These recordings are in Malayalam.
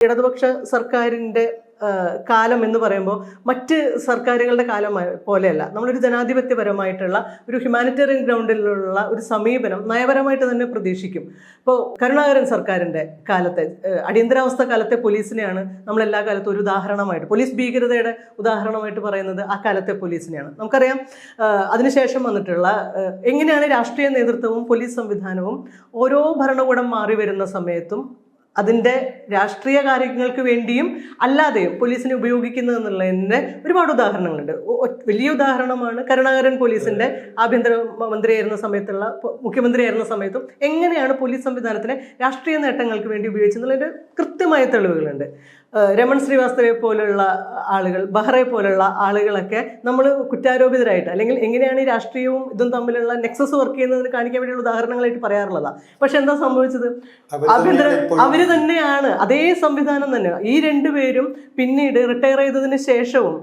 ഇടതുപക്ഷ സർക്കാരിൻ്റെ കാലം എന്ന് പറയുമ്പോൾ മറ്റ് സർക്കാരുകളുടെ കാലം പോലെയല്ല. നമ്മളൊരു ജനാധിപത്യപരമായിട്ടുള്ള ഒരു ഹ്യൂമാനിറ്റേറിയൻ ഗ്രൗണ്ടിലുള്ള ഒരു സമീപനം നയപരമായിട്ട് തന്നെ പ്രതീക്ഷിക്കും. ഇപ്പോൾ കരുണാകരൻ സർക്കാരിൻ്റെ കാലത്തെ അടിയന്തരാവസ്ഥ കാലത്തെ പോലീസിനെയാണ് നമ്മളെല്ലാ കാലത്തും ഒരു ഉദാഹരണമായിട്ട്, പോലീസ് ഭീകരതയുടെ ഉദാഹരണമായിട്ട് പറയുന്നത് ആ കാലത്തെ പോലീസിനെയാണ്. നമുക്കറിയാം അതിനുശേഷം വന്നിട്ടുള്ള എങ്ങനെയാണ് രാഷ്ട്രീയ നേതൃത്വവും പോലീസ് സംവിധാനവും ഓരോ ഭരണകൂടം മാറി വരുന്ന സമയത്തും അതിൻ്റെ രാഷ്ട്രീയ കാര്യങ്ങൾക്ക് വേണ്ടിയും അല്ലാതെയും പോലീസിനെ ഉപയോഗിക്കുന്നത് എന്നുള്ളതിൻ്റെ ഒരുപാട് ഉദാഹരണങ്ങളുണ്ട്. വലിയ ഉദാഹരണമാണ് കരുണാകരൻ പോലീസിൻ്റെ ആഭ്യന്തര മന്ത്രിയായിരുന്ന സമയത്തുള്ള, മുഖ്യമന്ത്രിയായിരുന്ന സമയത്തും എങ്ങനെയാണ് പോലീസ് സംവിധാനത്തിനെ രാഷ്ട്രീയ നേട്ടങ്ങൾക്ക് വേണ്ടി ഉപയോഗിച്ചെന്നുള്ളതിൻ്റെ കൃത്യമായ തെളിവുകളുണ്ട്. രമൺ ശ്രീവാസ്തവയെ പോലുള്ള ആളുകൾ, ബെഹ്റയെ പോലുള്ള ആളുകളൊക്കെ നമ്മൾ കുറ്റാരോപിതരായിട്ട്, അല്ലെങ്കിൽ എങ്ങനെയാണ് ഈ രാഷ്ട്രീയവും ഇതും തമ്മിലുള്ള നെക്സസ് വർക്ക് ചെയ്യുന്നതിന് കാണിക്കാൻ വേണ്ടിയുള്ള ഉദാഹരണങ്ങളായിട്ട് പറയാറുള്ളതാണ്. പക്ഷെ എന്താ സംഭവിച്ചത്? അവര് തന്നെയാണ്, അതേ സംവിധാനം തന്നെ. ഈ രണ്ടുപേരും പിന്നീട് റിട്ടയർ ചെയ്തതിന് ശേഷവും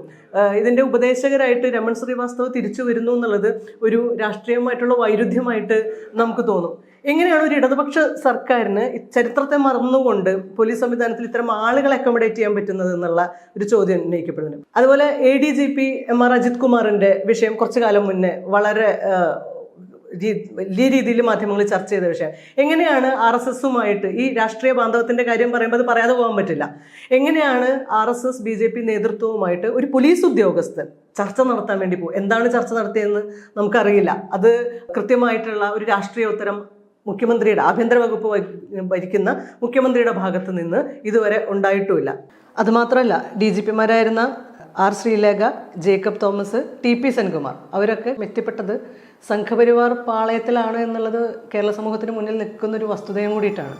ഇതിൻ്റെ ഉപദേശകരായിട്ട് രമൺ ശ്രീവാസ്തവ തിരിച്ചു വരുന്നു എന്നുള്ളത് ഒരു രാഷ്ട്രീയമായിട്ടുള്ള വൈരുദ്ധ്യമായിട്ട് നമുക്ക് തോന്നും. എങ്ങനെയാണ് ഒരു ഇടതുപക്ഷ സർക്കാരിന് ചരിത്രത്തെ മറന്നുകൊണ്ട് പോലീസ് സംവിധാനത്തിൽ ഇത്തരം ആളുകളെ അക്കോമഡേറ്റ് ചെയ്യാൻ പറ്റുന്നത് എന്നുള്ള ഒരു ചോദ്യം ഉന്നയിക്കപ്പെടുന്നുണ്ട്. അതുപോലെ ADGP MR അജിത് കുമാറിൻ്റെ വിഷയം കുറച്ചു കാലം മുന്നേ വളരെ വലിയ രീതിയിൽ മാധ്യമങ്ങൾ ചർച്ച ചെയ്ത വിഷയം. എങ്ങനെയാണ് RSSുമായിട്ട് ഈ രാഷ്ട്രീയ ബാന്ധവത്തിൻ്റെ കാര്യം പറയുമ്പോൾ അത് പറയാതെ പോകാൻ പറ്റില്ല. എങ്ങനെയാണ് RSS BJP നേതൃത്വവുമായിട്ട് ഒരു പോലീസ് ഉദ്യോഗസ്ഥൻ ചർച്ച നടത്താൻ വേണ്ടി പോകും? എന്താണ് ചർച്ച നടത്തിയതെന്ന് നമുക്കറിയില്ല. അത് കൃത്യമായിട്ടുള്ള ഒരു രാഷ്ട്രീയ ഉത്തരം മുഖ്യമന്ത്രിയുടെ, ആഭ്യന്തര വകുപ്പ് ഭരിക്കുന്ന മുഖ്യമന്ത്രിയുടെ ഭാഗത്ത് നിന്ന് ഇതുവരെ ഉണ്ടായിട്ടുമില്ല. അതുമാത്രമല്ല, DGPമാരായിരുന്ന R Sreelekha, Jacob Thomas, TP Senkumar അവരൊക്കെ എത്തിപ്പെട്ടത് സംഘപരിവാർ പാളയത്തിലാണ് എന്നുള്ളത് കേരള സമൂഹത്തിന് മുന്നിൽ നിൽക്കുന്നൊരു വസ്തുതയും കൂടിയിട്ടാണ്.